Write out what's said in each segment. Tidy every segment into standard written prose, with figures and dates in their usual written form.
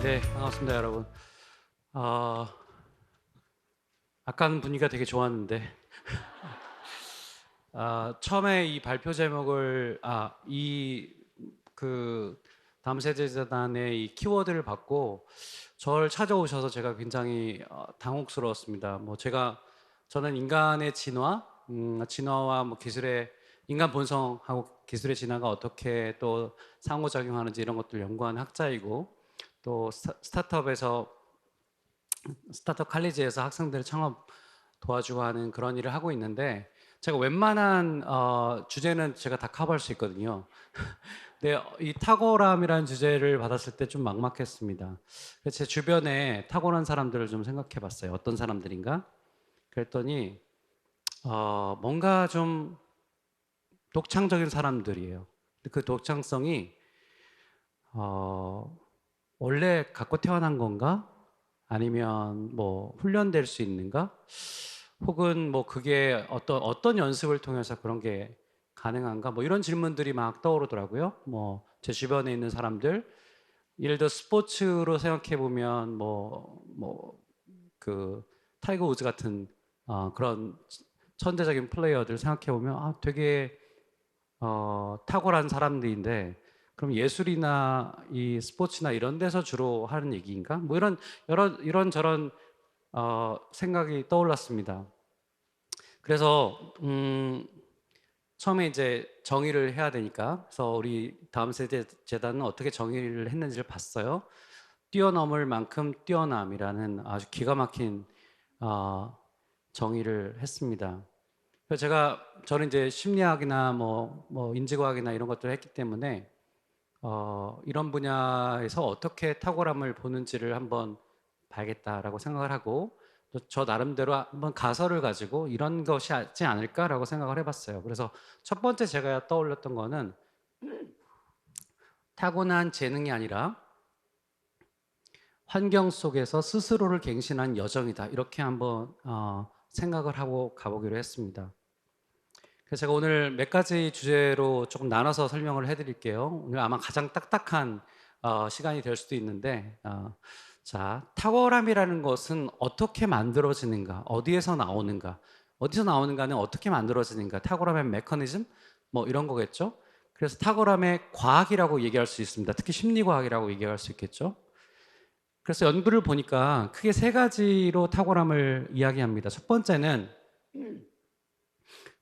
네, 반갑습니다, 여러분. 어, 아까는 분위기가 되게 좋았는데, 처음에 이 발표 제목을, 그, 다음 세대 재단의 이 키워드를 받고, 저를 찾아오셔서 제가 굉장히 당혹스러웠습니다. 저는 인간의 진화와 뭐 기술의, 인간 본성하고 기술의 진화가 어떻게 또 상호작용하는지 이런 것들 연구하는 학자이고, 또 스타트업 칼리지에서 학생들 창업 도와주고 하는 그런 일을 하고 있는데, 제가 웬만한 주제는 제가 다 커버할 수 있거든요. 근데 이 탁월함이라는 주제를 받았을 때 좀 막막했습니다. 그래서 제 주변에 탁월한 사람들을 좀 생각해 봤어요. 어떤 사람들인가? 그랬더니 뭔가 좀 독창적인 사람들이에요. 근데 그 독창성이 어, 원래 갖고 태어난 건가? 아니면 뭐 훈련될 수 있는가? 혹은 뭐 그게 어떤 연습을 통해서 그런 게 가능한가? 뭐 이런 질문들이 막 떠오르더라고요. 뭐 제 주변에 있는 사람들, 예를 들어 스포츠로 생각해 보면 그 타이거 우즈 같은 그런 천재적인 플레이어들 생각해 보면 되게 탁월한 사람들인데, 그럼 예술이나 이 스포츠나 이런 데서 주로 하는 얘기인가? 뭐 이런저런 생각이 떠올랐습니다. 그래서 처음에 이제 정의를 해야 되니까, 그래서 우리 다음 세대 재단은 어떻게 정의를 했는지를 봤어요. 뛰어넘을 만큼 뛰어남이라는 아주 기가 막힌 어, 정의를 했습니다. 그래서 저는 이제 심리학이나 뭐 인지과학이나 이런 것들을 했기 때문에 이런 분야에서 어떻게 탁월함을 보는지를 한번 봐야겠다라고 생각을 하고, 또 저 나름대로 한번 가설을 가지고 이런 것이 있지 않을까라고 생각을 해봤어요. 그래서 첫 번째 제가 떠올렸던 거는 타고난 재능이 아니라 환경 속에서 스스로를 갱신한 여정이다. 이렇게 한번 생각을 하고 가보기로 했습니다. 그래서 제가 오늘 몇 가지 주제로 조금 나눠서 설명을 해드릴게요. 오늘 아마 가장 딱딱한 시간이 될 수도 있는데, 자, 탁월함이라는 것은 어떻게 만들어지는가, 어디서 나오는가는 어떻게 만들어지는가, 탁월함의 메커니즘, 뭐 이런 거겠죠. 그래서 탁월함의 과학이라고 얘기할 수 있습니다. 특히 심리과학이라고 얘기할 수 있겠죠. 그래서 연구를 보니까 크게 세 가지로 탁월함을 이야기합니다. 첫 번째는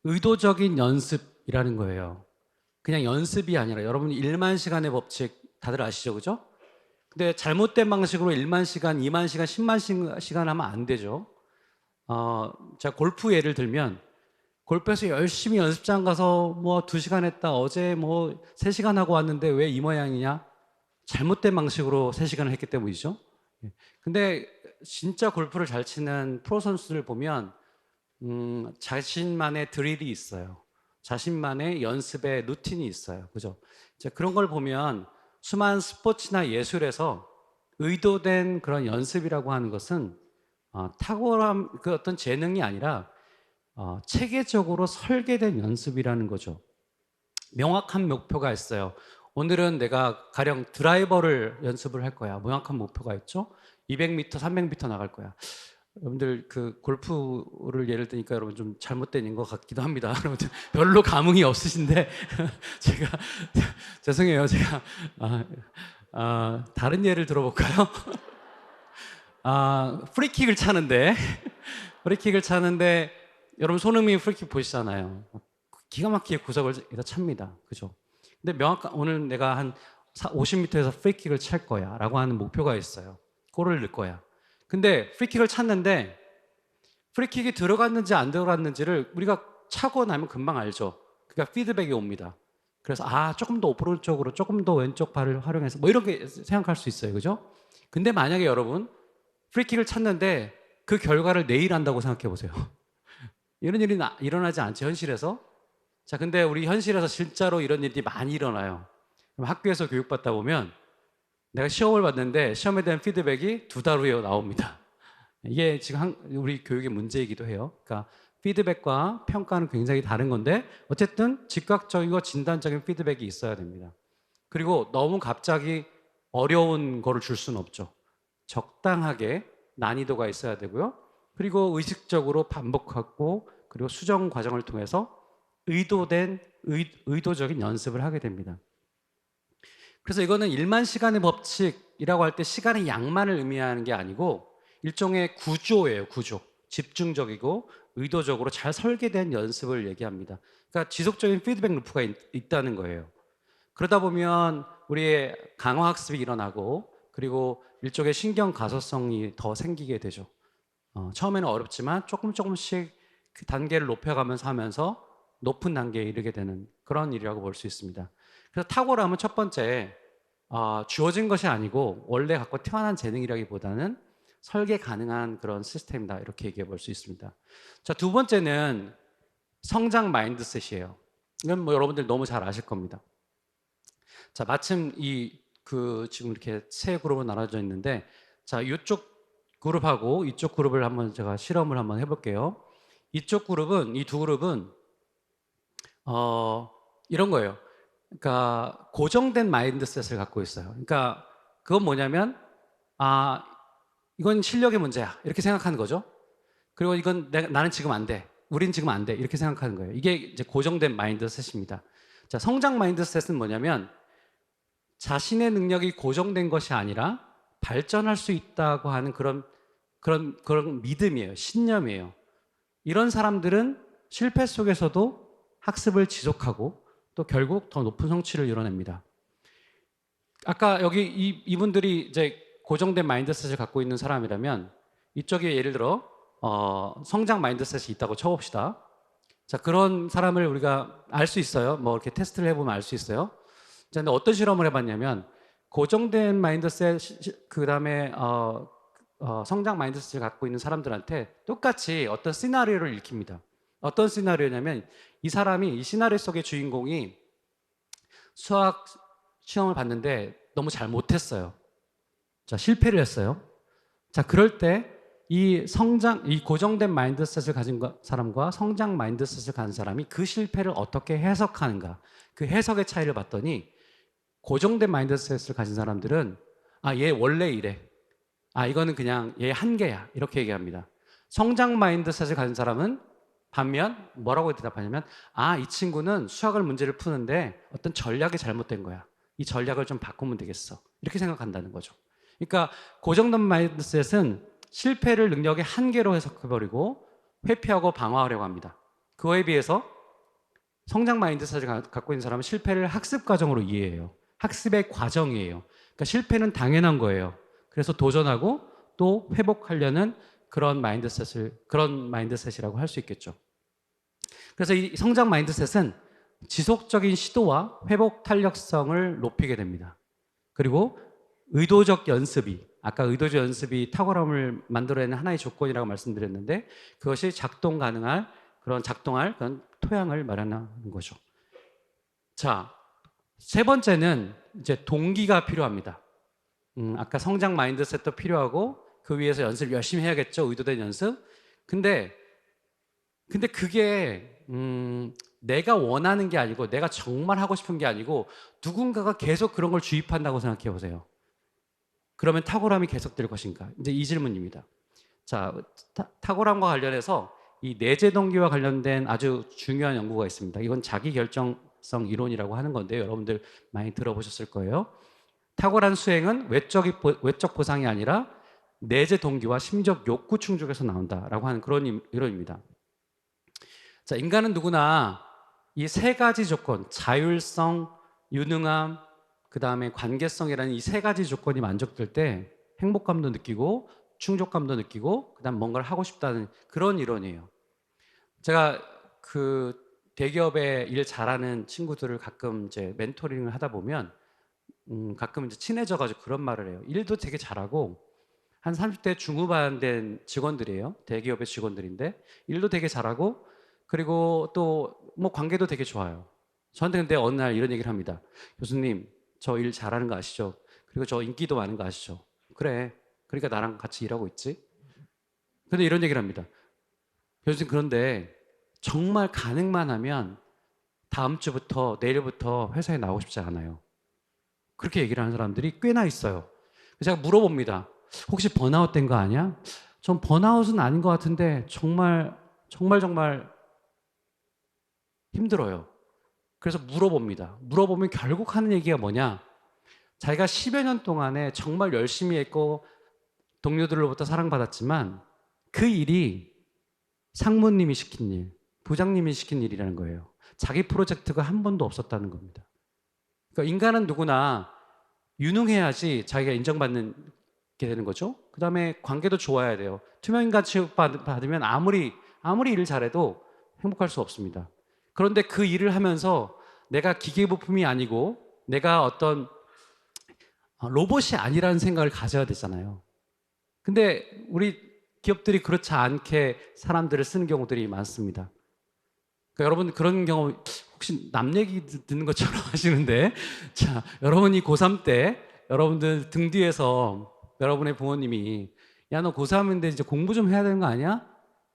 의도적인 연습이라는 거예요. 그냥 연습이 아니라, 여러분 1만 시간의 법칙 다들 아시죠? 그죠? 근데 잘못된 방식으로 1만 시간, 2만 시간, 10만 시간 하면 안 되죠. 자, 골프 예를 들면, 골프에서 열심히 연습장 가서 뭐 2시간 했다, 어제 뭐 3시간 하고 왔는데 왜 이 모양이냐? 잘못된 방식으로 3시간을 했기 때문이죠. 예. 근데 진짜 골프를 잘 치는 프로 선수들 보면 자신만의 드릴이 있어요. 자신만의 연습의 루틴이 있어요. 그죠? 이제 그런 걸 보면 수많은 스포츠나 예술에서 의도된 그런 연습이라고 하는 것은 탁월함, 그 어떤 재능이 아니라 체계적으로 설계된 연습이라는 거죠. 명확한 목표가 있어요. 오늘은 내가 가령 드라이버를 연습을 할 거야. 명확한 목표가 있죠? 200m, 300m 나갈 거야. 여러분들 그 골프를 예를 드니까 여러분 좀 잘못된 것 같기도 합니다. 여러분들 별로 감흥이 없으신데 제가 죄송해요. 제가 다른 예를 들어볼까요? 프리킥을 차는데 프리킥을 차는데 여러분 손흥민 프리킥 보시잖아요. 기가 막히게 구석을 다 찹니다. 그죠? 근데 오늘 내가 한 50m에서 프리킥을 찰 거야라고 하는 목표가 있어요. 골을 넣을 거야. 근데 프리킥을 찼는데 프리킥이 들어갔는지 안 들어갔는지를 우리가 차고 나면 금방 알죠. 그러니까 피드백이 옵니다. 그래서 조금 더 오른쪽으로, 조금 더 왼쪽 발을 활용해서 뭐 이렇게 생각할 수 있어요. 그죠? 근데 만약에 여러분 프리킥을 찼는데 그 결과를 내일 한다고 생각해 보세요. 이런 일이 일어나지 않죠, 현실에서. 자, 근데 우리 현실에서 실제로 이런 일이 많이 일어나요. 그럼 학교에서 교육받다 보면 내가 시험을 봤는데 시험에 대한 피드백이 2달 후에 나옵니다. 이게 지금 우리 교육의 문제이기도 해요. 그러니까 피드백과 평가는 굉장히 다른 건데 어쨌든 즉각적이고 진단적인 피드백이 있어야 됩니다. 그리고 너무 갑자기 어려운 거를 줄 수는 없죠. 적당하게 난이도가 있어야 되고요. 그리고 의식적으로 반복하고 그리고 수정 과정을 통해서 의도적인 연습을 하게 됩니다. 그래서 이거는 일만 시간의 법칙이라고 할 때 시간의 양만을 의미하는 게 아니고 일종의 구조예요, 구조. 집중적이고 의도적으로 잘 설계된 연습을 얘기합니다. 그러니까 지속적인 피드백 루프가 있다는 거예요. 그러다 보면 우리의 강화 학습이 일어나고 그리고 일종의 신경 가소성이 더 생기게 되죠. 처음에는 어렵지만 조금씩 그 단계를 높여가면서 하면서 높은 단계에 이르게 되는 그런 일이라고 볼 수 있습니다. 그래서 탁월함은 첫 번째 주어진 것이 아니고 원래 갖고 태어난 재능이라기보다는 설계 가능한 그런 시스템이다 이렇게 얘기해 볼 수 있습니다. 자, 두 번째는 성장 마인드셋이에요. 이건 뭐 여러분들 너무 잘 아실 겁니다. 자, 마침 지금 이렇게 세 그룹으로 나눠져 있는데, 자, 이쪽 그룹하고 이쪽 그룹을 한번 제가 실험을 한번 해볼게요. 이쪽 그룹은, 이 두 그룹은, 이런 거예요. 그러니까, 고정된 마인드셋을 갖고 있어요. 그러니까, 그건 뭐냐면, 이건 실력의 문제야. 이렇게 생각하는 거죠. 그리고 이건 나는 지금 안 돼. 우린 지금 안 돼. 이렇게 생각하는 거예요. 이게 이제 고정된 마인드셋입니다. 자, 성장 마인드셋은 뭐냐면, 자신의 능력이 고정된 것이 아니라 발전할 수 있다고 하는 그런 믿음이에요. 신념이에요. 이런 사람들은 실패 속에서도 학습을 지속하고 또 결국 더 높은 성취를 이뤄냅니다. 아까 여기 이분들이 이제 고정된 마인드셋을 갖고 있는 사람이라면 이쪽에 예를 들어 성장 마인드셋이 있다고 쳐봅시다. 자, 그런 사람을 우리가 알 수 있어요. 뭐 이렇게 테스트를 해보면 알 수 있어요. 자, 근데 어떤 실험을 해봤냐면 고정된 마인드셋 그 다음에 성장 마인드셋을 갖고 있는 사람들한테 똑같이 어떤 시나리오를 읽힙니다. 어떤 시나리오냐면 이 시나리오 속의 주인공이 수학 시험을 봤는데 너무 잘 못했어요. 자, 실패를 했어요. 자, 그럴 때 이 고정된 마인드셋을 가진 사람과 성장 마인드셋을 가진 사람이 그 실패를 어떻게 해석하는가, 그 해석의 차이를 봤더니 고정된 마인드셋을 가진 사람들은 얘 원래 이래. 이거는 그냥 얘 한계야. 이렇게 얘기합니다. 성장 마인드셋을 가진 사람은 반면 뭐라고 대답하냐면 이 친구는 수학을 문제를 푸는데 어떤 전략이 잘못된 거야. 이 전략을 좀 바꾸면 되겠어. 이렇게 생각한다는 거죠. 그러니까 고정된 마인드셋은 실패를 능력의 한계로 해석해버리고 회피하고 방어하려고 합니다. 그거에 비해서 성장 마인드셋을 갖고 있는 사람은 실패를 학습 과정으로 이해해요. 학습의 과정이에요. 그러니까 실패는 당연한 거예요. 그래서 도전하고 또 회복하려는 그런 마인드셋이라고 할 수 있겠죠. 그래서 이 성장 마인드셋은 지속적인 시도와 회복 탄력성을 높이게 됩니다. 그리고 아까 의도적 연습이 탁월함을 만들어내는 하나의 조건이라고 말씀드렸는데 그것이 작동할 그런 토양을 마련하는 거죠. 자, 세 번째는 이제 동기가 필요합니다. 아까 성장 마인드셋도 필요하고 그 위에서 연습을 열심히 해야겠죠. 의도된 연습. 근데 그게 내가 원하는 게 아니고 내가 정말 하고 싶은 게 아니고 누군가가 계속 그런 걸 주입한다고 생각해 보세요. 그러면 탁월함이 계속될 것인가? 이제 이 질문입니다. 자, 탁월함과 관련해서 이 내재 동기와 관련된 아주 중요한 연구가 있습니다. 이건 자기결정성 이론이라고 하는 건데요. 여러분들 많이 들어보셨을 거예요. 탁월한 수행은 외적 보상이 아니라 내재 동기와 심적 욕구 충족에서 나온다라고 하는 그런 이론입니다. 자, 인간은 누구나 이 세 가지 조건, 자율성, 유능함, 그 다음에 관계성이라는 이 세 가지 조건이 만족될 때 행복감도 느끼고 충족감도 느끼고 그 다음 뭔가를 하고 싶다는 그런 이론이에요. 제가 그 대기업에 일 잘하는 친구들을 가끔 이제 멘토링을 하다 보면 가끔 이제 친해져가지고 그런 말을 해요. 일도 되게 잘하고 한 30대 중후반 된 직원들이에요. 대기업의 직원들인데 일도 되게 잘하고 그리고 또 뭐 관계도 되게 좋아요. 저한테 근데 어느 날 이런 얘기를 합니다. 교수님, 저 일 잘하는 거 아시죠? 그리고 저 인기도 많은 거 아시죠? 그래. 그러니까 나랑 같이 일하고 있지. 근데 이런 얘기를 합니다. 교수님, 그런데 정말 가능만 하면 다음 주부터 내일부터 회사에 나오고 싶지 않아요. 그렇게 얘기를 하는 사람들이 꽤나 있어요. 그래서 제가 물어봅니다. 혹시 번아웃 된 거 아니야? 전 번아웃은 아닌 것 같은데 정말 힘들어요. 그래서 물어봅니다. 물어보면 결국 하는 얘기가 뭐냐? 자기가 10여 년 동안에 정말 열심히 했고 동료들로부터 사랑받았지만 그 일이 상무님이 시킨 일, 부장님이 시킨 일이라는 거예요. 자기 프로젝트가 한 번도 없었다는 겁니다. 그러니까 인간은 누구나 유능해야지 자기가 인정받는 게 되는 거죠. 그 다음에 관계도 좋아야 돼요. 투명인간 취급받으면 아무리 일을 잘해도 행복할 수 없습니다. 그런데 그 일을 하면서 내가 기계 부품이 아니고 내가 어떤 로봇이 아니라는 생각을 가져야 되잖아요. 근데 우리 기업들이 그렇지 않게 사람들을 쓰는 경우들이 많습니다. 그러니까 여러분 그런 경우 혹시 남 얘기 듣는 것처럼 하시는데, 자, 여러분이 고3 때 여러분들 등 뒤에서 여러분의 부모님이 야, 너 고3인데 이제 공부 좀 해야 되는 거 아니야?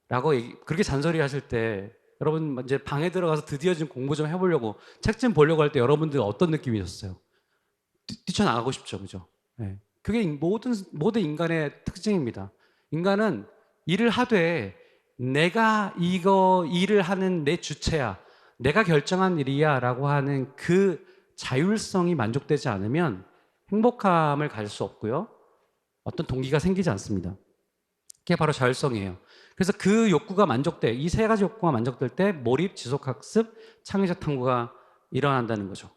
라고 그렇게 잔소리 하실 때 여러분 이제 방에 들어가서 드디어 좀 공부 좀 해보려고 책 좀 보려고 할 때 여러분들 어떤 느낌이셨어요? 뛰쳐나가고 싶죠, 그죠? 네. 그게 모든 인간의 특징입니다. 인간은 일을 하되 내가 이거 일을 하는 내 주체야, 내가 결정한 일이야 라고 하는 그 자율성이 만족되지 않으면 행복함을 가질 수 없고요. 어떤 동기가 생기지 않습니다. 그게 바로 자율성이에요. 그래서 그 욕구가 이 세 가지 욕구가 만족될 때 몰입, 지속학습, 창의적 탐구가 일어난다는 거죠.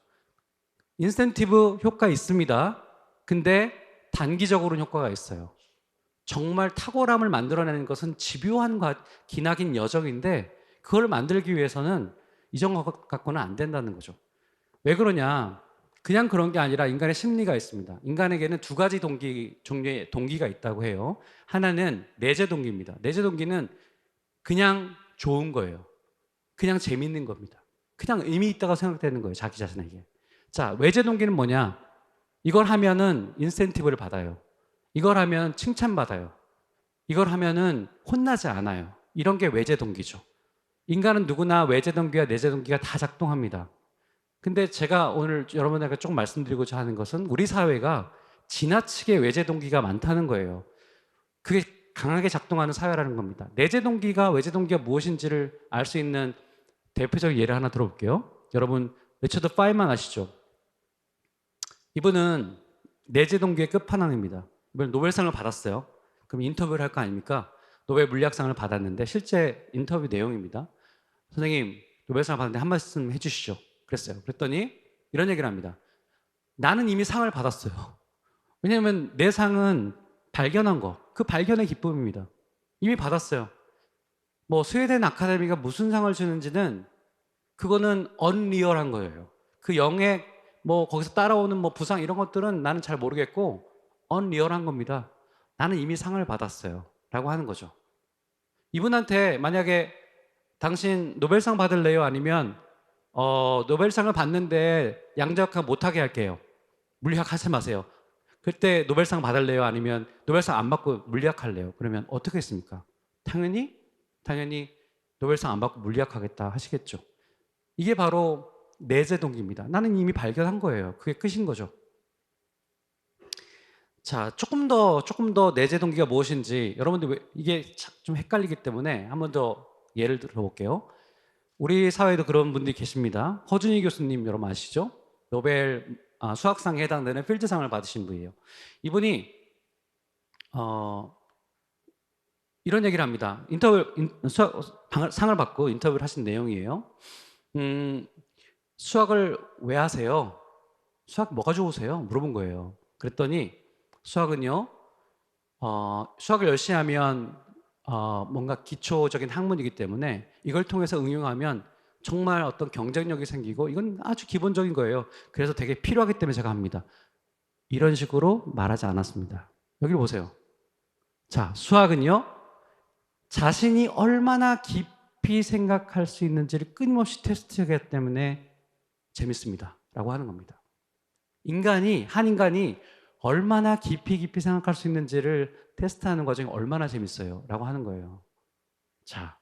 인센티브 효과 있습니다. 근데 단기적으로는 효과가 있어요. 정말 탁월함을 만들어내는 것은 집요한 기나긴 여정인데 그걸 만들기 위해서는 이전 것 갖고는 안 된다는 거죠. 왜 그러냐? 그냥 그런 게 아니라 인간의 심리가 있습니다. 인간에게는 두 가지 종류의 동기가 있다고 해요. 하나는 내재 동기입니다. 내재 동기는 그냥 좋은 거예요. 그냥 재밌는 겁니다. 그냥 의미 있다고 생각되는 거예요. 자기 자신에게. 자, 외재 동기는 뭐냐? 이걸 하면은 인센티브를 받아요. 이걸 하면 칭찬받아요. 이걸 하면은 혼나지 않아요. 이런 게 외재 동기죠. 인간은 누구나 외재 동기와 내재 동기가 다 작동합니다. 근데 제가 오늘 여러분에게 조금 말씀드리고자 하는 것은 우리 사회가 지나치게 외재 동기가 많다는 거예요. 그게 강하게 작동하는 사회라는 겁니다. 내재 동기가 외재 동기가 무엇인지를 알 수 있는 대표적인 예를 하나 들어볼게요. 여러분 리처드 파이만 아시죠? 이분은 내재 동기의 끝판왕입니다. 이번 노벨상을 받았어요. 그럼 인터뷰를 할 거 아닙니까? 노벨 물리학상을 받았는데 실제 인터뷰 내용입니다. 선생님, 노벨상을 받았는데 한 말씀 해주시죠. 그랬어요. 그랬더니 이런 얘기를 합니다. 나는 이미 상을 받았어요. 왜냐하면 내 상은 발견한 거, 그 발견의 기쁨입니다. 이미 받았어요. 뭐 스웨덴 아카데미가 무슨 상을 주는지는 그거는 언리얼한 거예요. 그 영예 뭐 거기서 따라오는 뭐 부상 이런 것들은 나는 잘 모르겠고 언리얼한 겁니다. 나는 이미 상을 받았어요. 라고 하는 거죠. 이분한테 만약에 당신 노벨상 받을래요? 아니면 노벨상을 받는데 양자역학 못하게 할게요. 물리학 하지 마세요. 그때 노벨상 받을래요? 아니면 노벨상 안 받고 물리학 할래요? 그러면 어떻게 했습니까? 당연히 노벨상 안 받고 물리학 하겠다 하시겠죠. 이게 바로 내재 동기입니다. 나는 이미 발견한 거예요. 그게 끝인 거죠. 자, 조금 더 내재 동기가 무엇인지 여러분들 이게 좀 헷갈리기 때문에 한 번 더 예를 들어볼게요. 우리 사회에도 그런 분들이 계십니다. 허준희 교수님 여러분 아시죠? 노벨 수학상에 해당되는 필드상을 받으신 분이에요. 이분이 이런 얘기를 합니다. 상을 받고 인터뷰를 하신 내용이에요. 수학을 왜 하세요? 수학 뭐가 좋으세요? 물어본 거예요. 그랬더니 수학은요, 수학을 열심히 하면 뭔가 기초적인 학문이기 때문에 이걸 통해서 응용하면 정말 어떤 경쟁력이 생기고 이건 아주 기본적인 거예요. 그래서 되게 필요하기 때문에 제가 합니다. 이런 식으로 말하지 않았습니다. 여기 보세요. 자, 수학은요, 자신이 얼마나 깊이 생각할 수 있는지를 끊임없이 테스트하기 때문에 재밌습니다. 라고 하는 겁니다. 한 인간이 얼마나 깊이 생각할 수 있는지를 테스트하는 과정이 얼마나 재밌어요. 라고 하는 거예요. 자,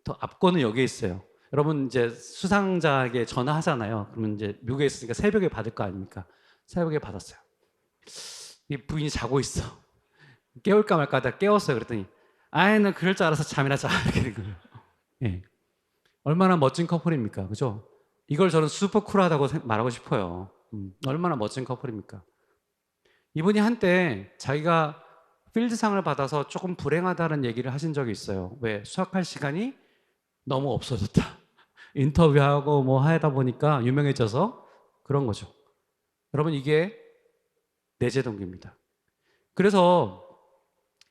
더 압권은 여기에 있어요. 여러분 이제 수상자에게 전화하잖아요. 그러면 이제 미국에 있으니까 새벽에 받을 거 아닙니까? 새벽에 받았어요. 이 부인이 자고 있어. 깨울까 말까 하다 깨웠어요. 그랬더니 아이, 나 그럴 줄 알아서 잠이나 자. 이렇게 된 거예요. 예. 얼마나 멋진 커플입니까? 그죠? 이걸 저는 슈퍼 쿨하다고 말하고 싶어요. 얼마나 멋진 커플입니까? 이분이 한때 자기가 필드상을 받아서 조금 불행하다는 얘기를 하신 적이 있어요. 왜? 수학할 시간이 너무 없어졌다. 인터뷰하고 뭐 하다 보니까 유명해져서 그런 거죠. 여러분, 이게 내재 동기입니다. 그래서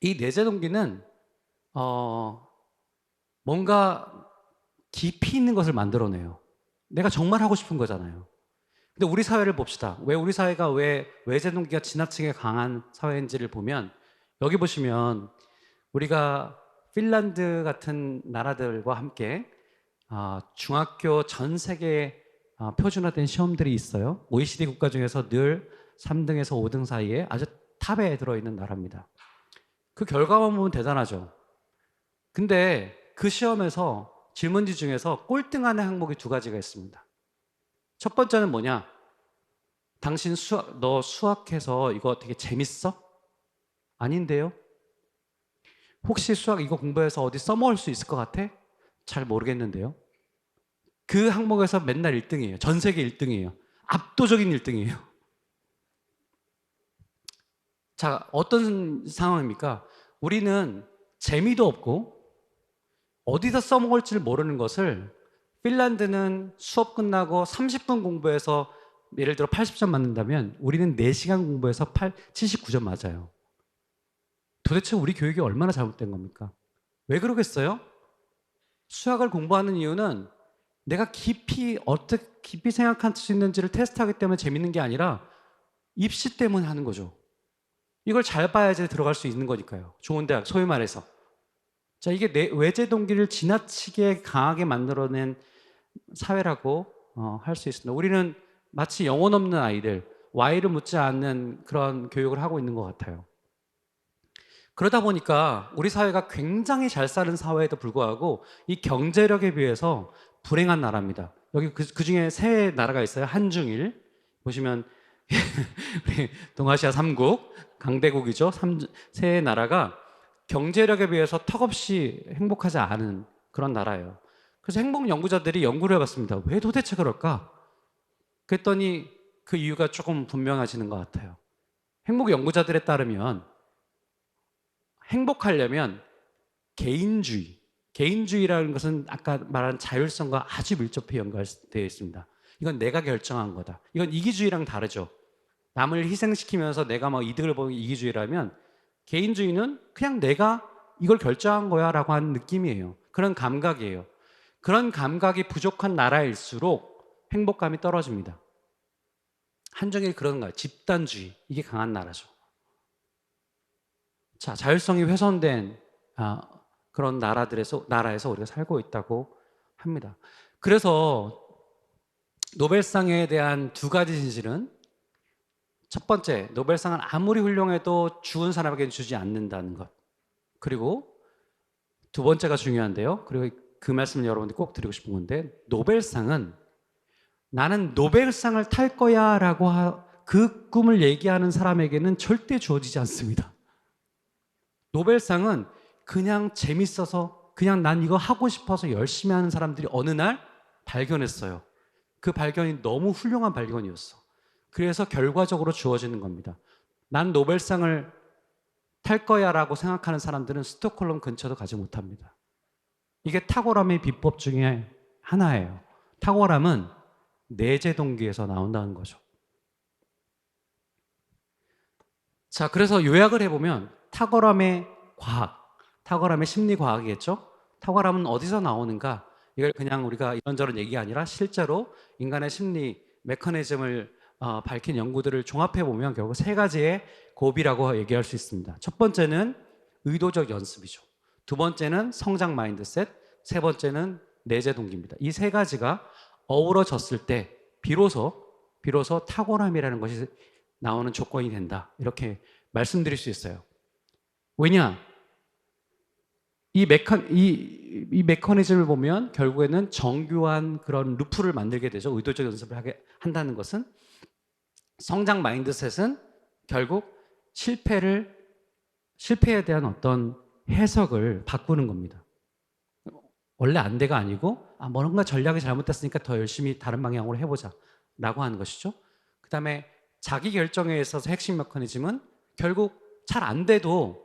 이 내재 동기는 뭔가 깊이 있는 것을 만들어내요. 내가 정말 하고 싶은 거잖아요. 근데 우리 사회를 봅시다. 왜 우리 사회가 왜 외재 동기가 지나치게 강한 사회인지를 보면, 여기 보시면 우리가 핀란드 같은 나라들과 함께 중학교 전 세계 표준화된 시험들이 있어요. OECD 국가 중에서 늘 3등에서 5등 사이에 아주 탑에 들어있는 나라입니다. 그 결과만 보면 대단하죠. 근데 그 시험에서 질문지 중에서 꼴등하는 항목이 두 가지가 있습니다. 첫 번째는 뭐냐? 당신 너 수학해서 이거 되게 재밌어? 아닌데요? 혹시 수학 이거 공부해서 어디 써먹을 수 있을 것 같아? 잘 모르겠는데요. 그 항목에서 맨날 1등이에요. 전 세계 1등이에요. 압도적인 1등이에요. 자, 어떤 상황입니까? 우리는 재미도 없고 어디서 써먹을지를 모르는 것을, 핀란드는 수업 끝나고 30분 공부해서 예를 들어 80점 맞는다면 우리는 4시간 공부해서 79점 맞아요. 도대체 우리 교육이 얼마나 잘못된 겁니까? 왜 그러겠어요? 수학을 공부하는 이유는 내가 어떻게 깊이 생각할 수 있는지를 테스트하기 때문에 재밌는 게 아니라 입시 때문에 하는 거죠. 이걸 잘 봐야지 들어갈 수 있는 거니까요. 좋은 대학, 소위 말해서. 자, 이게 외재 동기를 지나치게 강하게 만들어낸 사회라고 할 수 있습니다. 우리는 마치 영혼 없는 아이들, Y를 묻지 않는 그런 교육을 하고 있는 것 같아요. 그러다 보니까 우리 사회가 굉장히 잘 사는 사회에도 불구하고 이 경제력에 비해서 불행한 나라입니다. 여기 그 중에 세 나라가 있어요. 한중일 보시면 우리 동아시아 3국 강대국이죠. 세 나라가 경제력에 비해서 턱없이 행복하지 않은 그런 나라예요. 그래서 행복 연구자들이 연구를 해봤습니다. 왜 도대체 그럴까? 그랬더니 그 이유가 조금 분명해지는 것 같아요. 행복 연구자들에 따르면 행복하려면 개인주의라는 것은 아까 말한 자율성과 아주 밀접히 연관되어 있습니다. 이건 내가 결정한 거다. 이건 이기주의랑 다르죠. 남을 희생시키면서 내가 막 이득을 보는 이기주의라면, 개인주의는 그냥 내가 이걸 결정한 거야 라고 하는 느낌이에요. 그런 감각이에요. 그런 감각이 부족한 나라일수록 행복감이 떨어집니다. 한정일 그런 거예요. 집단주의, 이게 강한 나라죠. 자, 자율성이 훼손된 그런 나라에서 우리가 살고 있다고 합니다. 그래서 노벨상에 대한 두 가지 진실은, 첫 번째, 노벨상은 아무리 훌륭해도 죽은 사람에게는 주지 않는다는 것. 그리고 두 번째가 중요한데요. 그리고 그 말씀을 여러분들 꼭 드리고 싶은 건데, 노벨상은 나는 노벨상을 탈 거야 라고 그 꿈을 얘기하는 사람에게는 절대 주어지지 않습니다. 노벨상은 그냥 재밌어서, 그냥 난 이거 하고 싶어서 열심히 하는 사람들이 어느 날 발견했어요. 그 발견이 너무 훌륭한 발견이었어. 그래서 결과적으로 주어지는 겁니다. 난 노벨상을 탈 거야 라고 생각하는 사람들은 스톡홀름 근처도 가지 못합니다. 이게 탁월함의 비법 중에 하나예요. 탁월함은 내재 동기에서 나온다는 거죠. 자, 그래서 요약을 해보면 탁월함의 과학, 탁월함의 심리과학이겠죠? 탁월함은 어디서 나오는가? 이걸 그냥 우리가 이런저런 얘기가 아니라 실제로 인간의 심리 메커니즘을 밝힌 연구들을 종합해보면 결국 세 가지의 고비라고 얘기할 수 있습니다. 첫 번째는 의도적 연습이죠. 두 번째는 성장 마인드셋, 세 번째는 내재 동기입니다. 이 세 가지가 어우러졌을 때 비로소 탁월함이라는 것이 나오는 조건이 된다. 이렇게 말씀드릴 수 있어요. 왜냐? 이 메커니즘을 보면 결국에는 정교한 그런 루프를 만들게 되죠. 의도적 연습을 한다는 것은. 성장 마인드셋은 결국 실패를 실패에 대한 어떤 해석을 바꾸는 겁니다. 원래 안 돼가 아니고 뭔가 전략이 잘못됐으니까 더 열심히 다른 방향으로 해보자 라고 하는 것이죠. 그 다음에 자기 결정에 있어서 핵심 메커니즘은 결국 잘 안 돼도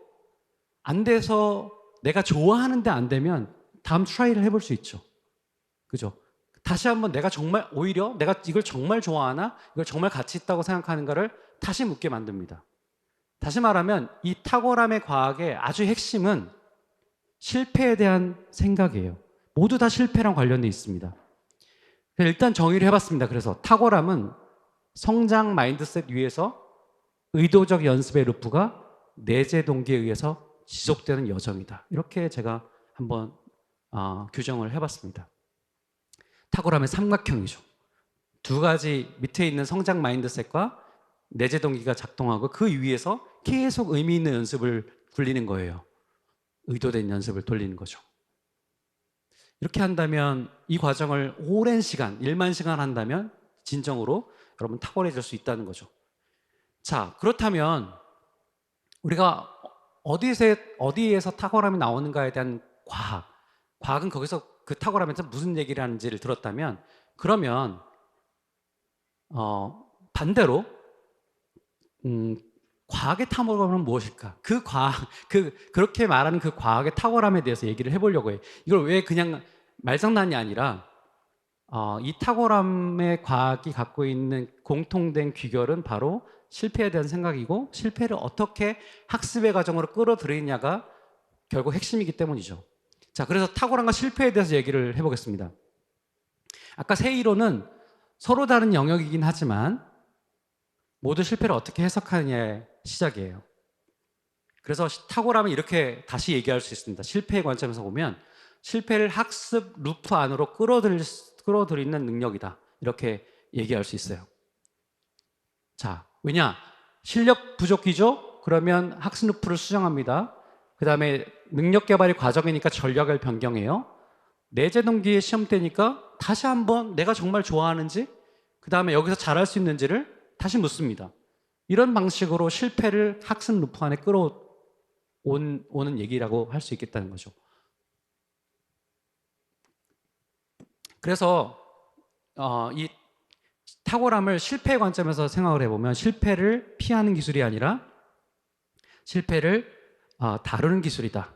안 돼서 내가 좋아하는데 안 되면 다음 트라이를 해볼 수 있죠. 그죠? 다시 한번 내가 정말 오히려 내가 이걸 정말 좋아하나 이걸 정말 가치 있다고 생각하는가를 다시 묻게 만듭니다. 다시 말하면 이 탁월함의 과학의 아주 핵심은 실패에 대한 생각이에요. 모두 다 실패랑 관련돼 있습니다. 일단 정의를 해봤습니다. 그래서 탁월함은 성장 마인드셋 위에서 의도적 연습의 루프가 내재 동기에 의해서 지속되는 여정이다. 이렇게 제가 한번 규정을 해봤습니다. 탁월함의 삼각형이죠. 두 가지 밑에 있는 성장 마인드셋과 내재 동기가 작동하고 그 위에서 계속 의미 있는 연습을 돌리는 거예요. 의도된 연습을 돌리는 거죠. 이렇게 한다면 이 과정을 오랜 시간, 1만 시간 한다면 진정으로 여러분 탁월해질 수 있다는 거죠. 자, 그렇다면 우리가 어디에서 탁월함이 나오는가에 대한 과학은 거기서 그 탁월함에서 무슨 얘기를 하는지를 들었다면 그러면 반대로 과학의 탁월함은 무엇일까? 그렇게 말하는 그 과학의 탁월함에 대해서 얘기를 해보려고 해요. 이걸 왜 그냥 말장난이 아니라 이 탁월함의 과학이 갖고 있는 공통된 귀결은 바로 실패에 대한 생각이고 실패를 어떻게 학습의 과정으로 끌어들이냐가 결국 핵심이기 때문이죠. 자, 그래서 탁월함과 실패에 대해서 얘기를 해보겠습니다. 아까 세 이론은 서로 다른 영역이긴 하지만 모두 실패를 어떻게 해석하느냐의 시작이에요. 그래서 탁월함은 이렇게 다시 얘기할 수 있습니다. 실패의 관점에서 보면 실패를 학습 루프 안으로 끌어들이는 능력이다. 이렇게 얘기할 수 있어요. 자, 왜냐? 실력 부족이죠? 그러면 학습 루프를 수정합니다. 그 다음에 능력 개발의 과정이니까 전략을 변경해요. 내재 동기의 시험 때니까 다시 한번 내가 정말 좋아하는지, 그 다음에 여기서 잘할 수 있는지를 다시 묻습니다. 이런 방식으로 실패를 학습 루프 안에 끌어오는 얘기라고 할 수 있겠다는 거죠. 그래서 이 탁월함을 실패의 관점에서 생각을 해보면 실패를 피하는 기술이 아니라 실패를 다루는 기술이다.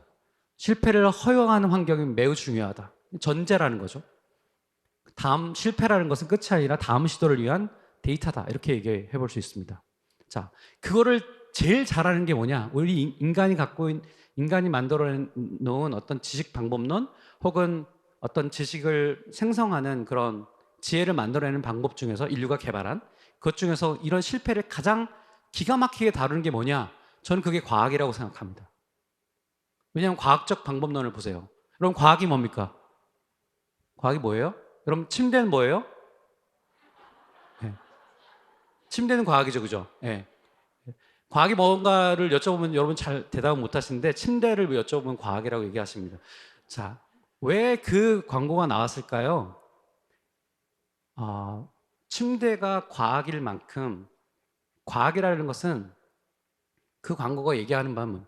실패를 허용하는 환경이 매우 중요하다. 전제라는 거죠. 다음 실패라는 것은 끝이 아니라 다음 시도를 위한 데이터다. 이렇게 얘기해 볼 수 있습니다. 자, 그거를 제일 잘하는 게 뭐냐? 우리 인간이 만들어 놓은 어떤 지식 방법론 혹은 어떤 지식을 생성하는 그런 지혜를 만들어내는 방법 중에서 인류가 개발한 그것 중에서 이런 실패를 가장 기가 막히게 다루는 게 뭐냐? 저는 그게 과학이라고 생각합니다. 왜냐하면 과학적 방법론을 보세요. 여러분 과학이 뭡니까? 과학이 뭐예요? 여러분 침대는 뭐예요? 네. 침대는 과학이죠, 그죠? 네. 과학이 뭔가를 여쭤보면 여러분 잘 대답을 못 하시는데 침대를 여쭤보면 과학이라고 얘기하십니다. 자, 왜 그 광고가 나왔을까요? 침대가 과학일 만큼 과학이라는 것은 그 광고가 얘기하는 바는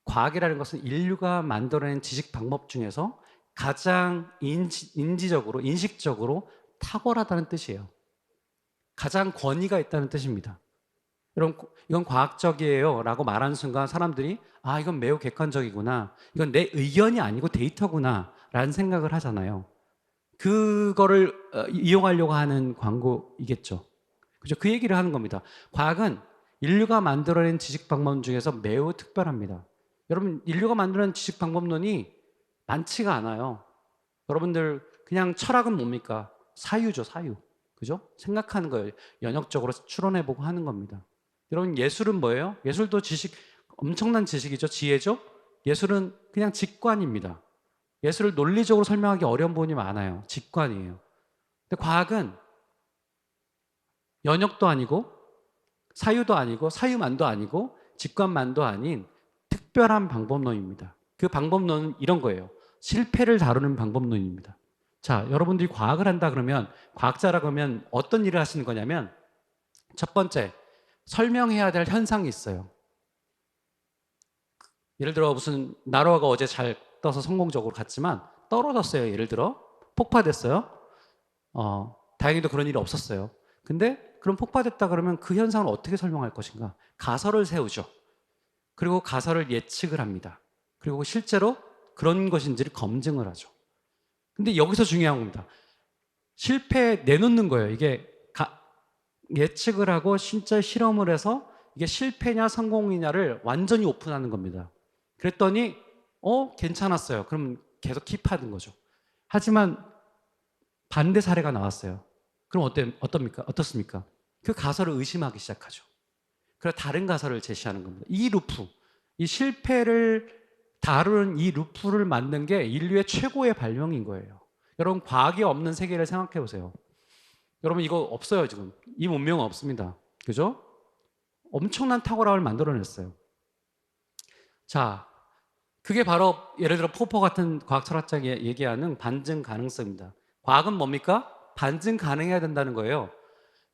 과학이라는 것은 인류가 만들어낸 지식 방법 중에서 가장 인식적으로 탁월하다는 뜻이에요. 가장 권위가 있다는 뜻입니다. 여러분, 이건 과학적이에요 라고 말하는 순간 사람들이 이건 매우 객관적이구나. 이건 내 의견이 아니고 데이터구나 라는 생각을 하잖아요. 그거를 이용하려고 하는 광고이겠죠. 그죠? 그 얘기를 하는 겁니다. 과학은 인류가 만들어낸 지식 방법 중에서 매우 특별합니다. 여러분, 인류가 만들어낸 지식 방법론이 많지가 않아요. 여러분들 그냥 철학은 뭡니까? 사유죠, 사유. 그죠? 생각하는 거예요. 연역적으로 추론해보고 하는 겁니다. 여러분, 예술은 뭐예요? 예술도 엄청난 지식이죠. 지혜죠? 예술은 그냥 직관입니다. 예술을 논리적으로 설명하기 어려운 부분이 많아요. 직관이에요. 근데 과학은 연역도 아니고 사유도 아니고 사유만도 아니고 직관만도 아닌 특별한 방법론입니다. 그 방법론은 이런 거예요. 실패를 다루는 방법론입니다. 자, 여러분들이 과학을 한다 그러면 과학자라 그러면 어떤 일을 하시는 거냐면 첫 번째, 설명해야 될 현상이 있어요. 예를 들어 무슨 나로아가 어제 잘 떠서 성공적으로 갔지만 떨어졌어요. 예를 들어 폭파됐어요. 다행히도 그런 일이 없었어요. 근데 그럼 폭파됐다 그러면 그 현상을 어떻게 설명할 것인가? 가설을 세우죠. 그리고 가설을 예측을 합니다. 그리고 실제로 그런 것인지를 검증을 하죠. 근데 여기서 중요한 겁니다. 실패 내놓는 거예요. 이게 예측을 하고 진짜 실험을 해서 이게 실패냐 성공이냐를 완전히 오픈하는 겁니다. 그랬더니 괜찮았어요. 그럼 계속 킵하는 거죠. 하지만 반대 사례가 나왔어요. 그럼 어떻습니까? 그 가설을 의심하기 시작하죠. 그래서 다른 가설을 제시하는 겁니다. 이 루프, 이 실패를 다루는 이 루프를 만든 게 인류의 최고의 발명인 거예요. 여러분, 과학이 없는 세계를 생각해 보세요. 여러분, 이거 없어요, 지금. 이 문명은 없습니다. 그죠? 엄청난 탁월함을 만들어냈어요. 자, 그게 바로 예를 들어 포퍼 같은 과학 철학자가 얘기하는 반증 가능성입니다. 과학은 뭡니까? 반증 가능해야 된다는 거예요.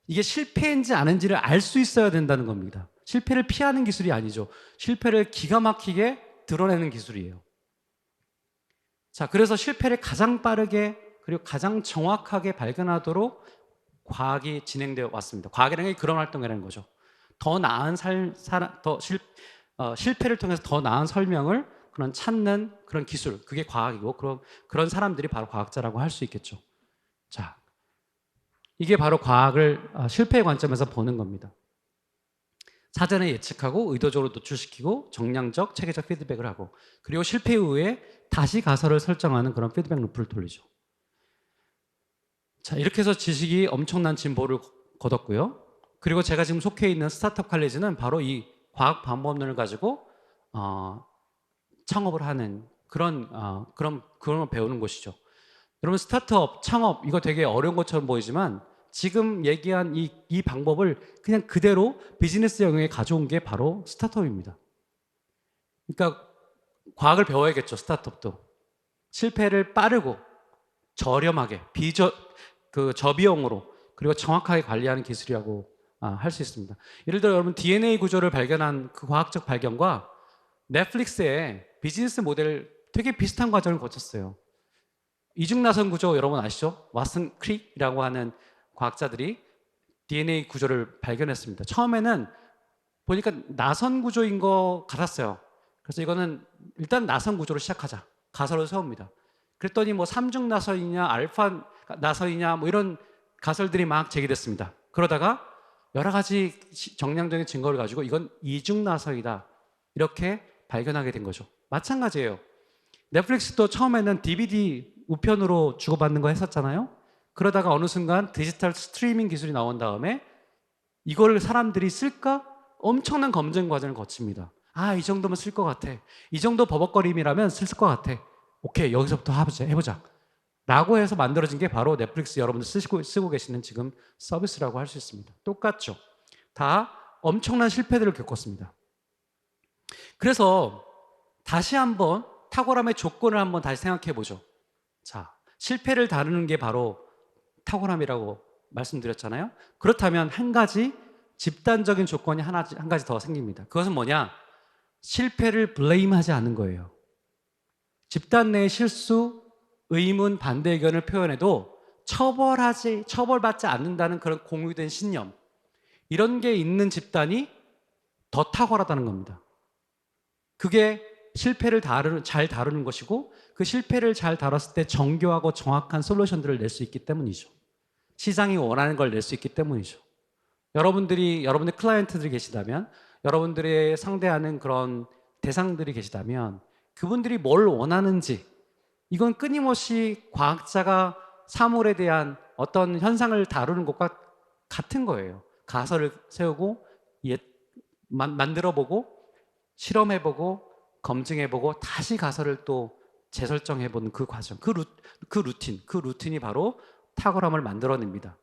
이게 실패인지 아닌지를 알 수 있어야 된다는 겁니다. 실패를 피하는 기술이 아니죠. 실패를 기가 막히게 드러내는 기술이에요. 자, 그래서 실패를 가장 빠르게 그리고 가장 정확하게 발견하도록 과학이 진행되어 왔습니다. 과학이라는 게 그런 활동이라는 거죠. 더 나은 실패를 통해서 더 나은 설명을 그런 찾는 그런 기술, 그게 과학이고 그런 사람들이 바로 과학자라고 할 수 있겠죠. 자, 이게 바로 과학을 실패의 관점에서 보는 겁니다. 사전에 예측하고 의도적으로 노출시키고 정량적, 체계적 피드백을 하고 그리고 실패 이후에 다시 가설을 설정하는 그런 피드백 루프를 돌리죠. 자, 이렇게 해서 지식이 엄청난 진보를 거뒀고요. 그리고 제가 지금 속해 있는 스타트업 칼리지는 바로 이 과학 방법론을 가지고 창업을 하는 그런 걸 배우는 곳이죠. 여러분, 스타트업, 창업 이거 되게 어려운 것처럼 보이지만 지금 얘기한 이 방법을 그냥 그대로 비즈니스 영역에 가져온 게 바로 스타트업입니다. 그러니까 과학을 배워야겠죠, 스타트업도. 실패를 빠르고 저렴하게 저비용으로 그리고 정확하게 관리하는 기술이라고 할 수 있습니다. 예를 들어 여러분 DNA 구조를 발견한 그 과학적 발견과 넷플릭스의 비즈니스 모델 되게 비슷한 과정을 거쳤어요. 이중나선 구조 여러분 아시죠? 왓슨 크릭이라고 하는 과학자들이 DNA 구조를 발견했습니다. 처음에는 보니까 나선 구조인 것 같았어요. 그래서 이거는 일단 나선 구조로 시작하자. 가설을 세웁니다. 그랬더니 뭐 삼중 나선이냐 알파 나선이냐 뭐 이런 가설들이 막 제기됐습니다. 그러다가 여러 가지 정량적인 증거를 가지고 이건 이중 나선이다. 이렇게 발견하게 된 거죠. 마찬가지예요. 넷플릭스도 처음에는 DVD 우편으로 주고받는 거 했었잖아요. 그러다가 어느 순간 디지털 스트리밍 기술이 나온 다음에 이걸 사람들이 쓸까? 엄청난 검증 과정을 거칩니다. 이 정도면 쓸 것 같아. 이 정도 버벅거림이라면 쓸 것 같아. 오케이, 여기서부터 해보자. 라고 해서 만들어진 게 바로 넷플릭스 여러분들 쓰고 계시는 지금 서비스라고 할 수 있습니다. 똑같죠. 다 엄청난 실패들을 겪었습니다. 그래서 다시 한번 탁월함의 조건을 한번 다시 생각해 보죠. 자, 실패를 다루는 게 바로 탁월함이라고 말씀드렸잖아요. 그렇다면 한 가지 집단적인 조건이 한 가지 더 생깁니다. 그것은 뭐냐? 실패를 블레임하지 않는 거예요. 집단 내의 실수, 의문, 반대 의견을 표현해도 처벌받지 않는다는 그런 공유된 신념, 이런 게 있는 집단이 더 탁월하다는 겁니다. 그게 실패를 잘 다루는 것이고 그 실패를 잘 다뤘을 때 정교하고 정확한 솔루션들을 낼 수 있기 때문이죠. 시장이 원하는 걸 낼 수 있기 때문이죠. 여러분들의 클라이언트들이 계시다면, 여러분들의 상대하는 그런 대상들이 계시다면 그분들이 뭘 원하는지, 이건 끊임없이 과학자가 사물에 대한 어떤 현상을 다루는 것과 같은 거예요. 가설을 세우고 만들어보고 실험해보고 검증해보고 다시 가설을 또 재설정해보는 그 과정, 그 루틴이 바로 탁월함을 만들어냅니다.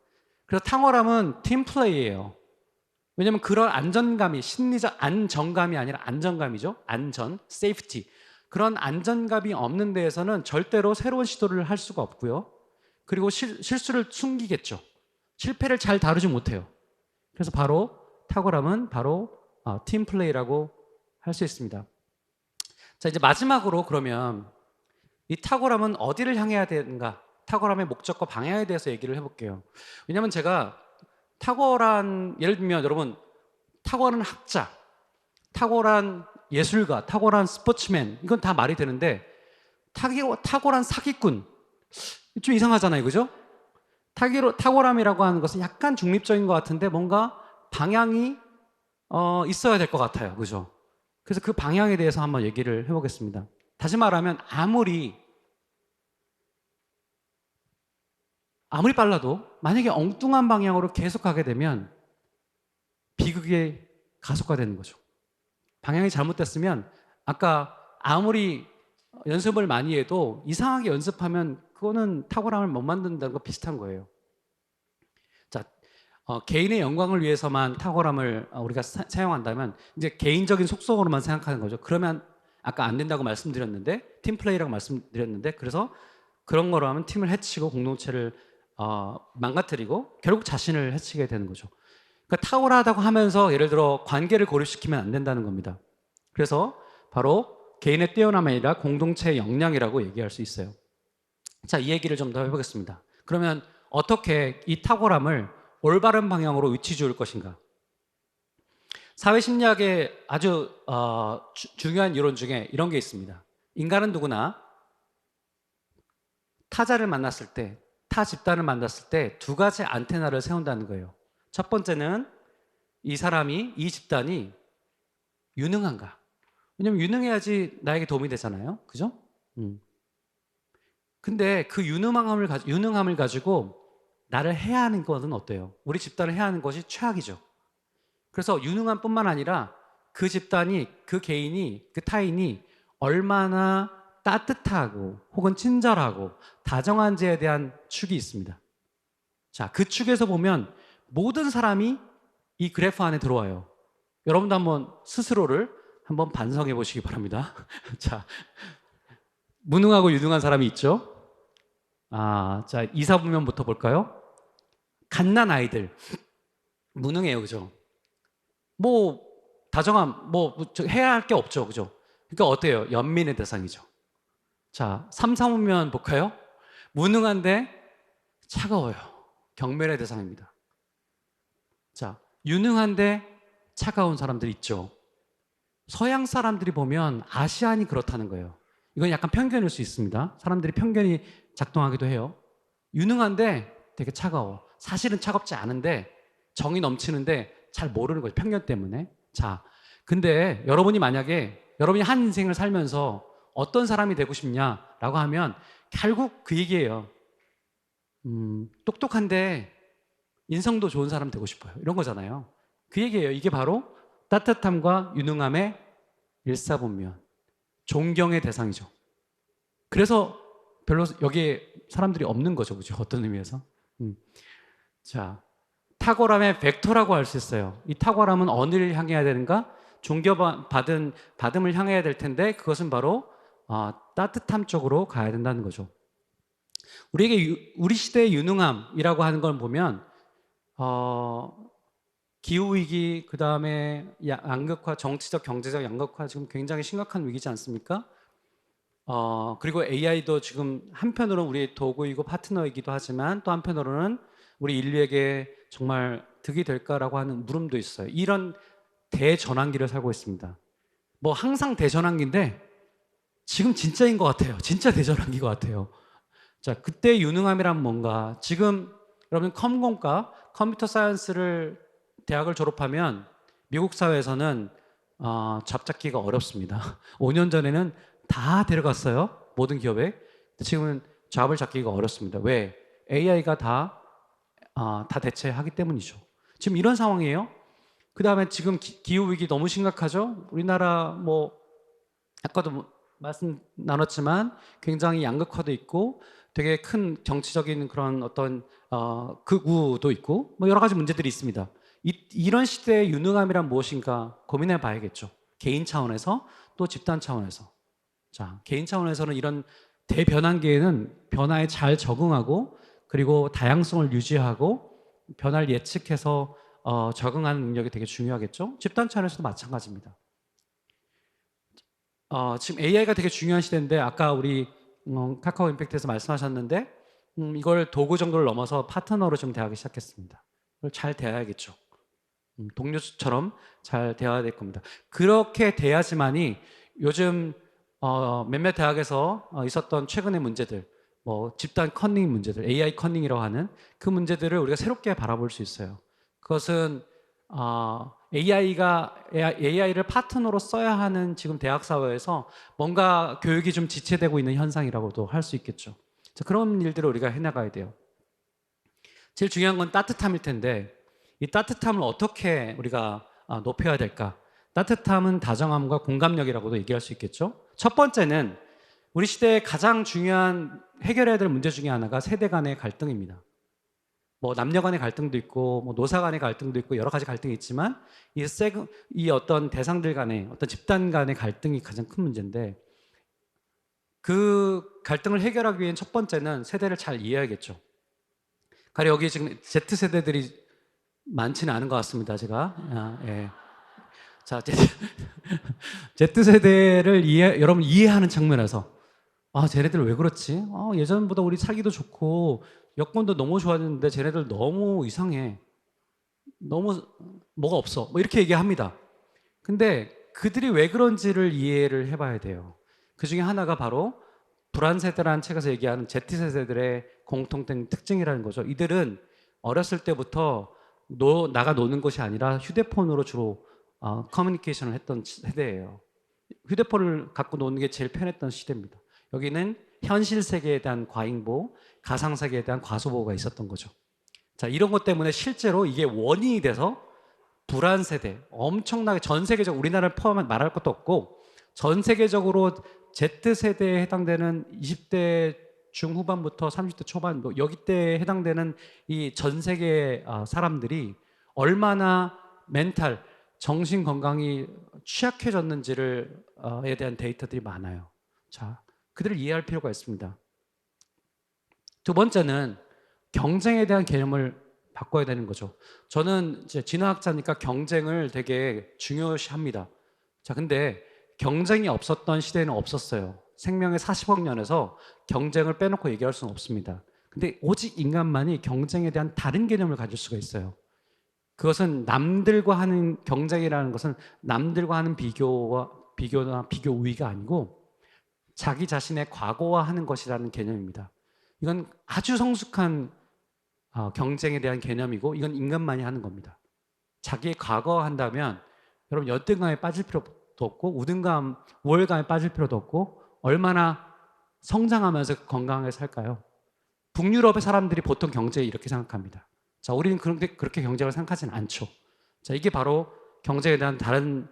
그래서 탁월함은 팀플레이예요. 왜냐하면 그런 안전감이, 심리적 안정감이 아니라 안정감이죠. 안전, 세이프티. 그런 안전감이 없는 데에서는 절대로 새로운 시도를 할 수가 없고요. 그리고 실수를 숨기겠죠. 실패를 잘 다루지 못해요. 그래서 바로 탁월함은 바로 팀플레이라고 할 수 있습니다. 자, 이제 마지막으로 그러면 이 탁월함은 어디를 향해야 되는가? 탁월함의 목적과 방향에 대해서 얘기를 해볼게요. 왜냐하면 제가 탁월한, 예를 들면 여러분, 탁월한 학자, 탁월한 예술가, 탁월한 스포츠맨, 이건 다 말이 되는데 탁월한 사기꾼, 좀 이상하잖아요, 그죠? 탁월함이라고 하는 것은 약간 중립적인 것 같은데 뭔가 방향이 있어야 될 것 같아요, 그죠? 그래서 그 방향에 대해서 한번 얘기를 해보겠습니다. 다시 말하면 아무리 빨라도 만약에 엉뚱한 방향으로 계속 가게 되면 비극의 가속화되는 거죠. 방향이 잘못됐으면 아까 아무리 연습을 많이 해도 이상하게 연습하면 그거는 탁월함을 못 만든다는 거 비슷한 거예요. 자, 개인의 영광을 위해서만 탁월함을 우리가 사용한다면 이제 개인적인 속성으로만 생각하는 거죠. 그러면 아까 안 된다고 말씀드렸는데 팀플레이라고 말씀드렸는데 그래서 그런 거로 하면 팀을 해치고 공동체를 망가뜨리고 결국 자신을 해치게 되는 거죠. 그러니까 탁월하다고 하면서 예를 들어 관계를 고립시키면 안 된다는 겁니다. 그래서 바로 개인의 뛰어남이 아니라 공동체의 역량이라고 얘기할 수 있어요. 자, 이 얘기를 좀 더 해보겠습니다. 그러면 어떻게 이 탁월함을 올바른 방향으로 위치 지을 것인가? 사회심리학의 아주 중요한 이론 중에 이런 게 있습니다. 인간은 누구나 타자를 만났을 때, 타 집단을 만났을 때 두 가지 안테나를 세운다는 거예요. 첫 번째는 이 사람이, 이 집단이 유능한가? 왜냐면 유능해야지 나에게 도움이 되잖아요. 그죠? 근데 그 유능함을 가지고 나를 해야 하는 것은 어때요? 우리 집단을 해야 하는 것이 최악이죠. 그래서 유능함 뿐만 아니라 그 집단이, 그 개인이, 그 타인이 얼마나 따뜻하고 혹은 친절하고 다정한지에 대한 축이 있습니다. 자, 그 축에서 보면 모든 사람이 이 그래프 안에 들어와요. 여러분도 한번 스스로를 한번 반성해 보시기 바랍니다. 자, 무능하고 유능한 사람이 있죠? 자, 이사분면부터 볼까요? 갓난 아이들. 무능해요, 그죠? 뭐, 다정함, 해야 할 게 없죠, 그죠? 그러니까 어때요? 연민의 대상이죠. 자, 3, 4분면 볼까요? 무능한데 차가워요. 경멸의 대상입니다. 자, 유능한데 차가운 사람들 있죠. 서양 사람들이 보면 아시안이 그렇다는 거예요. 이건 약간 편견일 수 있습니다. 사람들이 편견이 작동하기도 해요. 유능한데 되게 차가워. 사실은 차갑지 않은데 정이 넘치는데 잘 모르는 거죠. 편견 때문에. 자, 근데 여러분이 만약에 여러분이 한 인생을 살면서 어떤 사람이 되고 싶냐라고 하면 결국 그 얘기예요. 똑똑한데 인성도 좋은 사람 되고 싶어요. 이런 거잖아요. 그 얘기예요. 이게 바로 따뜻함과 유능함의 일사분면, 존경의 대상이죠. 그래서 별로 여기에 사람들이 없는 거죠. 그죠? 어떤 의미에서. 자, 탁월함의 벡터라고 할 수 있어요. 이 탁월함은 어디를 향해야 되는가? 받음을 향해야 될 텐데 그것은 바로 따뜻함 쪽으로 가야 된다는 거죠. 우리 시대의 유능함이라고 하는 걸 보면 기후위기, 그 다음에 양극화, 정치적, 경제적 양극화 지금 굉장히 심각한 위기지 않습니까? 그리고 AI도 지금 한편으로는 우리의 도구이고 파트너이기도 하지만 또 한편으로는 우리 인류에게 정말 득이 될까라고 하는 물음도 있어요. 이런 대전환기를 살고 있습니다. 뭐 항상 대전환기인데 지금 진짜인 것 같아요. 진짜 대전환기 것 같아요. 자, 그때 유능함이란 뭔가? 지금 여러분 컴공과 컴퓨터 사이언스를 대학을 졸업하면 미국 사회에서는 잡잡기가 어렵습니다. 5년 전에는 다 데려갔어요. 모든 기업에. 지금은 잡을 잡기가 어렵습니다. 왜? AI가 다 대체하기 때문이죠. 지금 이런 상황이에요. 그 다음에 지금 기후위기 너무 심각하죠? 우리나라 아까도 말씀 나눴지만 굉장히 양극화도 있고 되게 큰 정치적인 그런 어떤 극우도 있고 여러 가지 문제들이 있습니다. 이런 시대의 유능함이란 무엇인가 고민해 봐야겠죠. 개인 차원에서 또 집단 차원에서. 자, 개인 차원에서는 이런 대변환기에는 변화에 잘 적응하고 그리고 다양성을 유지하고 변화를 예측해서 적응하는 능력이 되게 중요하겠죠. 집단 차원에서도 마찬가지입니다. 지금 AI가 되게 중요한 시대인데 아까 우리 카카오 임팩트에서 말씀하셨는데 이걸 도구 정도를 넘어서 파트너로 좀 대하기 시작했습니다. 이걸 잘 대해야겠죠. 동료처럼 잘 대해야 될 겁니다. 그렇게 대해야지만이 요즘 몇몇 대학에서 있었던 최근의 문제들, 뭐 집단 커닝 문제들, AI 커닝이라고 하는 그 문제들을 우리가 새롭게 바라볼 수 있어요. 그것은 AI를 파트너로 써야 하는 지금 대학 사회에서 뭔가 교육이 좀 지체되고 있는 현상이라고도 할 수 있겠죠. 자, 그런 일들을 우리가 해나가야 돼요. 제일 중요한 건 따뜻함일 텐데 이 따뜻함을 어떻게 우리가 높여야 될까? 따뜻함은 다정함과 공감력이라고도 얘기할 수 있겠죠. 첫 번째는 우리 시대의 가장 중요한 해결해야 될 문제 중에 하나가 세대 간의 갈등입니다. 뭐 남녀 간의 갈등도 있고 뭐 노사 간의 갈등도 있고 여러 가지 갈등이 있지만 이 어떤 대상들 간의 어떤 집단 간의 갈등이 가장 큰 문제인데 그 갈등을 해결하기 위한 첫 번째는 세대를 잘 이해해야겠죠. 가령 여기 지금 Z세대들이 많지는 않은 것 같습니다. 제가 예. 자, Z세대를 여러분 이해하는 측면에서 쟤네들 왜 그렇지? 예전보다 우리 살기도 좋고 여건도 너무 좋아졌는데 쟤네들 너무 이상해. 너무 뭐가 없어. 뭐 이렇게 얘기합니다. 근데 그들이 왜 그런지를 이해를 해봐야 돼요. 그 중에 하나가 바로 불안세대라는 책에서 얘기하는 Z세대들의 공통된 특징이라는 거죠. 이들은 어렸을 때부터 나가 노는 것이 아니라 휴대폰으로 주로 커뮤니케이션을 했던 세대예요. 휴대폰을 갖고 노는 게 제일 편했던 시대입니다. 여기는 현실 세계에 대한 과잉보호, 가상 세계에 대한 과소보호가 있었던 거죠. 자, 이런 것 때문에 실제로 이게 원인이 돼서 불안 세대, 엄청나게 전 세계적 우리나라를 포함한 말할 것도 없고 전 세계적으로 Z세대에 해당되는 20대 중후반부터 30대 초반 뭐 여기 때에 해당되는 이 전 세계 사람들이 얼마나 멘탈, 정신 건강이 취약해졌는지를 에 대한 데이터들이 많아요. 자, 그들을 이해할 필요가 있습니다. 두 번째는 경쟁에 대한 개념을 바꿔야 되는 거죠. 저는 이제 진화학자니까 경쟁을 되게 중요시합니다. 자, 근데 경쟁이 없었던 시대는 없었어요. 생명의 40억 년에서 경쟁을 빼놓고 얘기할 수는 없습니다. 근데 오직 인간만이 경쟁에 대한 다른 개념을 가질 수가 있어요. 그것은 남들과 하는 경쟁이라는 것은 남들과 하는 비교나 비교 우위가 아니고 자기 자신의 과거화하는 것이라는 개념입니다. 이건 아주 성숙한 경쟁에 대한 개념이고 이건 인간만이 하는 겁니다. 자기의 과거화한다면 여러분 열등감에 빠질 필요도 없고 우월감에 빠질 필요도 없고 얼마나 성장하면서 건강하게 살까요? 북유럽의 사람들이 보통 경제에 이렇게 생각합니다. 자, 우리는 그렇게 경쟁을 생각하지는 않죠. 자, 이게 바로 경쟁에 대한 다른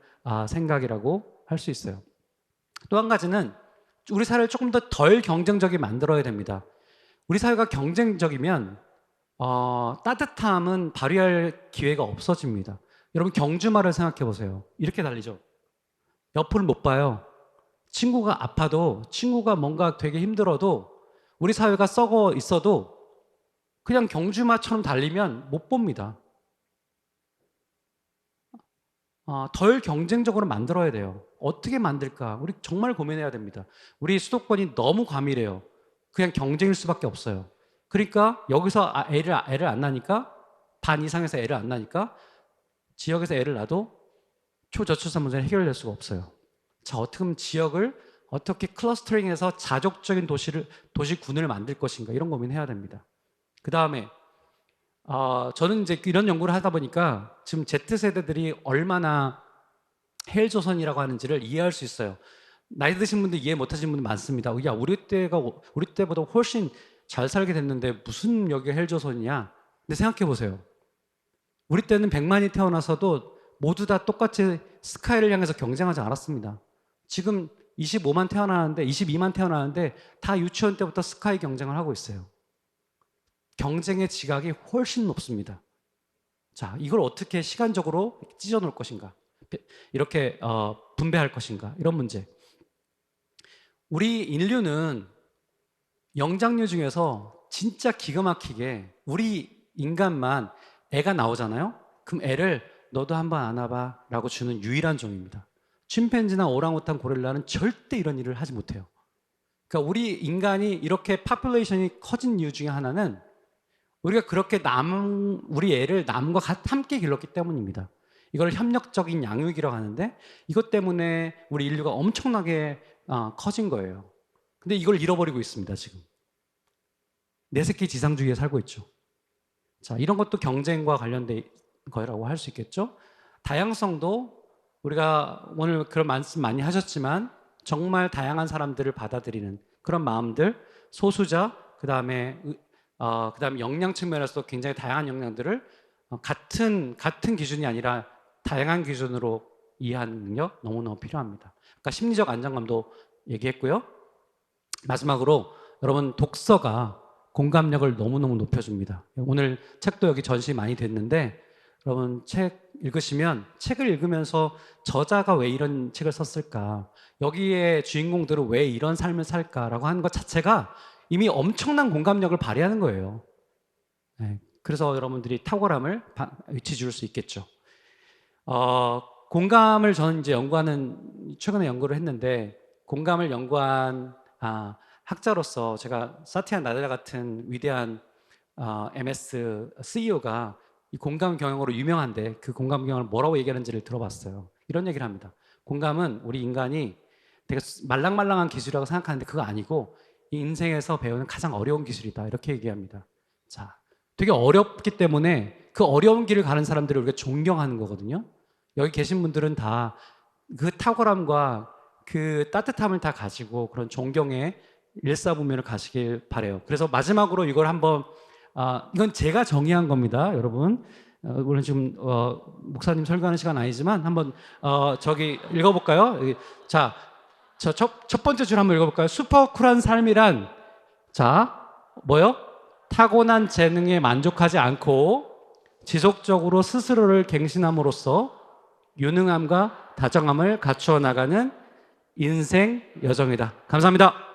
생각이라고 할 수 있어요. 또 한 가지는 우리 사회를 조금 더 덜 경쟁적이 만들어야 됩니다. 우리 사회가 경쟁적이면 따뜻함은 발휘할 기회가 없어집니다. 여러분 경주마를 생각해 보세요. 이렇게 달리죠. 옆을 못 봐요. 친구가 아파도 친구가 뭔가 되게 힘들어도 우리 사회가 썩어 있어도 그냥 경주마처럼 달리면 못 봅니다. 덜 경쟁적으로 만들어야 돼요. 어떻게 만들까? 우리 정말 고민해야 됩니다. 우리 수도권이 너무 과밀해요. 그냥 경쟁일 수밖에 없어요. 그러니까 여기서 애를 안 낳으니까 반 이상에서 애를 안 낳으니까 지역에서 애를 낳아도 초저출산 문제는 해결될 수가 없어요. 자, 어떻게 하면 지역을 어떻게 클러스터링해서 자족적인 도시군을 만들 것인가 이런 고민해야 됩니다. 그 다음에 저는 이제 이런 연구를 하다 보니까 지금 Z세대들이 얼마나 헬조선이라고 하는지를 이해할 수 있어요. 나이 드신 분들 이해 못 하시는 분들 많습니다. 야, 우리 때보다 훨씬 잘 살게 됐는데 무슨 여기가 헬조선이냐? 근데 생각해 보세요. 우리 때는 100만이 태어나서도 모두 다 똑같이 스카이를 향해서 경쟁하지 않았습니다. 지금 22만 태어나는데 다 유치원 때부터 스카이 경쟁을 하고 있어요. 경쟁의 지각이 훨씬 높습니다. 자, 이걸 어떻게 시간적으로 찢어 놓을 것인가? 이렇게 분배할 것인가? 이런 문제. 우리 인류는 영장류 중에서 진짜 기가 막히게 우리 인간만 애가 나오잖아요? 그럼 애를 너도 한번 안아봐 라고 주는 유일한 종입니다. 침팬지나 오랑우탄, 고릴라는 절대 이런 일을 하지 못해요. 그러니까 우리 인간이 이렇게 파퓰레이션이 커진 이유 중에 하나는 우리가 그렇게 우리 애를 남과 함께 길렀기 때문입니다. 이걸 협력적인 양육이라고 하는데 이것 때문에 우리 인류가 엄청나게 커진 거예요. 근데 이걸 잃어버리고 있습니다, 지금. 내 새끼 지상주의에 살고 있죠. 자, 이런 것도 경쟁과 관련된 거라고 할 수 있겠죠. 다양성도 우리가 오늘 그런 말씀 많이 하셨지만 정말 다양한 사람들을 받아들이는 그런 마음들, 소수자, 그다음에 역량 측면에서도 굉장히 다양한 역량들을 같은 기준이 아니라 다양한 기준으로 이해하는 능력 너무너무 필요합니다. 그러니까 심리적 안정감도 얘기했고요. 마지막으로 여러분, 독서가 공감력을 너무너무 높여줍니다. 오늘 책도 여기 전시 많이 됐는데 여러분, 책 읽으시면 책을 읽으면서 저자가 왜 이런 책을 썼을까, 여기에 주인공들은 왜 이런 삶을 살까라고 하는 것 자체가 이미 엄청난 공감력을 발휘하는 거예요. 네, 그래서 여러분들이 탁월함을 위치 줄 수 있겠죠. 공감을 저는 이제 최근에 연구를 했는데, 공감을 연구한 학자로서 제가 사티아 나델라 같은 위대한 MS CEO가 이 공감 경영으로 유명한데 그 공감 경영을 뭐라고 얘기하는지를 들어봤어요. 이런 얘기를 합니다. 공감은 우리 인간이 되게 말랑말랑한 기술이라고 생각하는데 그거 아니고 이 인생에서 배우는 가장 어려운 기술이다, 이렇게 얘기합니다. 자, 되게 어렵기 때문에 그 어려운 길을 가는 사람들을 우리가 존경하는 거거든요. 여기 계신 분들은 다 그 탁월함과 그 따뜻함을 다 가지고 그런 존경의 일사분면을 가시길 바래요. 그래서 마지막으로 이걸 한번 이건 제가 정의한 겁니다, 여러분. 물론 지금 목사님 설교하는 시간 아니지만 한번 저기 읽어볼까요? 자, 첫 번째 줄 한번 읽어볼까요? 슈퍼쿨한 삶이란, 자, 뭐요? 타고난 재능에 만족하지 않고 지속적으로 스스로를 갱신함으로써 유능함과 다정함을 갖추어 나가는 인생 여정이다. 감사합니다.